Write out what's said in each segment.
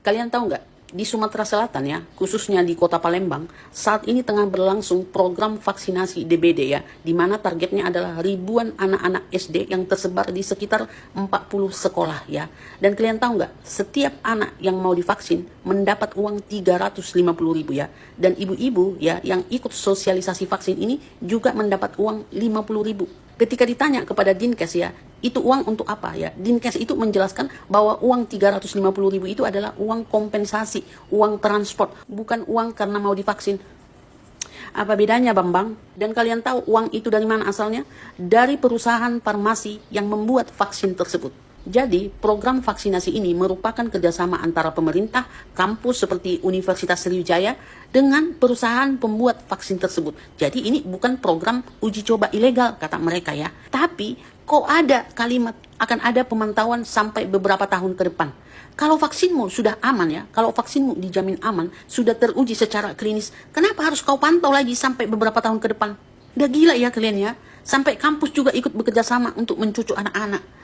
Kalian tahu nggak, di Sumatera Selatan ya, khususnya di kota Palembang, saat ini tengah berlangsung program vaksinasi DBD ya, di mana targetnya adalah ribuan anak-anak SD yang tersebar di sekitar 40 sekolah ya. Dan kalian tahu nggak, setiap anak yang mau divaksin mendapat uang 350.000 ya. Dan ibu-ibu ya yang ikut sosialisasi vaksin ini juga mendapat uang 50.000. Ketika ditanya kepada Dinkes ya, itu uang untuk apa ya? Dinkes itu menjelaskan bahwa uang 350.000 itu adalah uang kompensasi, uang transport, bukan uang karena mau divaksin. Apa bedanya, Bambang? Dan kalian tahu uang itu dari mana asalnya? Dari perusahaan farmasi yang membuat vaksin tersebut. Jadi, program vaksinasi ini merupakan kerjasama antara pemerintah, kampus seperti Universitas Sriwijaya, dengan perusahaan pembuat vaksin tersebut. Jadi, ini bukan program uji coba ilegal, kata mereka ya. Tapi, kok ada kalimat akan ada pemantauan sampai beberapa tahun ke depan. Kalau vaksinmu sudah aman ya, kalau vaksinmu dijamin aman, sudah teruji secara klinis, kenapa harus kau pantau lagi sampai beberapa tahun ke depan? Udah gila ya kalian ya. Sampai kampus juga ikut bekerja sama untuk mencucuk anak-anak.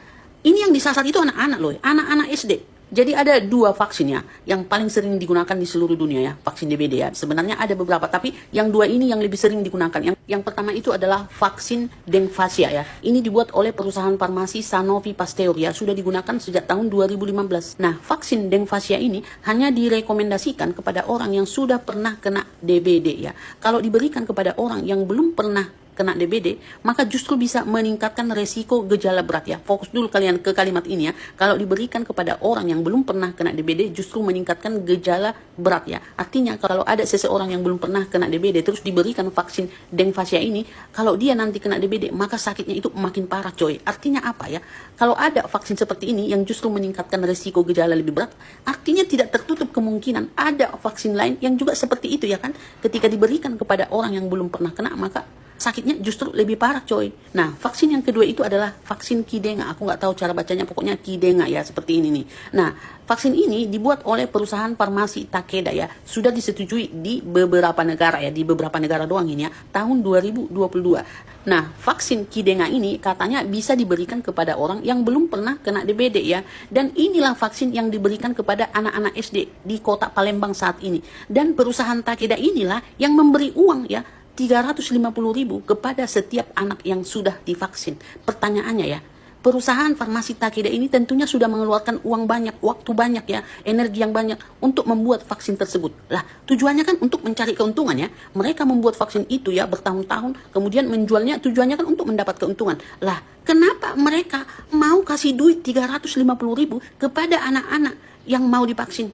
Ini yang disasar itu anak-anak loh, anak-anak SD. Jadi ada dua vaksin ya, yang paling sering digunakan di seluruh dunia ya, vaksin DBD ya. Sebenarnya ada beberapa, tapi yang dua ini yang lebih sering digunakan. Yang pertama itu adalah vaksin Dengvasia ya. Ini dibuat oleh perusahaan farmasi Sanofi Pasteur ya, sudah digunakan sejak tahun 2015. Nah, vaksin Dengvasia ini hanya direkomendasikan kepada orang yang sudah pernah kena DBD ya. Kalau diberikan kepada orang yang belum pernah kena DBD, maka justru bisa meningkatkan resiko gejala berat ya. Fokus dulu kalian ke kalimat ini ya. Kalau diberikan kepada orang yang belum pernah kena DBD, justru meningkatkan gejala berat ya. Artinya kalau ada seseorang yang belum pernah kena DBD, terus diberikan vaksin Dengvasia ini, kalau dia nanti kena DBD, maka sakitnya itu makin parah coy. Artinya apa ya? Kalau ada vaksin seperti ini yang justru meningkatkan resiko gejala lebih berat, artinya tidak tertutup kemungkinan ada vaksin lain yang juga seperti itu ya kan. Ketika diberikan kepada orang yang belum pernah kena, maka sakitnya justru lebih parah coy. Nah, vaksin yang kedua itu adalah vaksin Qdenga. Aku nggak tahu cara bacanya, pokoknya Qdenga ya, seperti ini nih. Nah, vaksin ini dibuat oleh perusahaan farmasi Takeda ya. Sudah disetujui di beberapa negara ya, di beberapa negara doang ini ya, tahun 2022. Nah, vaksin Qdenga ini katanya bisa diberikan kepada orang yang belum pernah kena DBD ya. Dan inilah vaksin yang diberikan kepada anak-anak SD di kota Palembang saat ini. Dan perusahaan Takeda inilah yang memberi uang ya, 350.000 kepada setiap anak yang sudah divaksin. Pertanyaannya ya, perusahaan farmasi Takeda ini tentunya sudah mengeluarkan uang banyak, waktu banyak ya, energi yang banyak untuk membuat vaksin tersebut. Lah, tujuannya kan untuk mencari keuntungan ya. Mereka membuat vaksin itu ya bertahun-tahun, kemudian menjualnya tujuannya kan untuk mendapat keuntungan. Lah, kenapa mereka mau kasih duit 350.000 kepada anak-anak yang mau divaksin?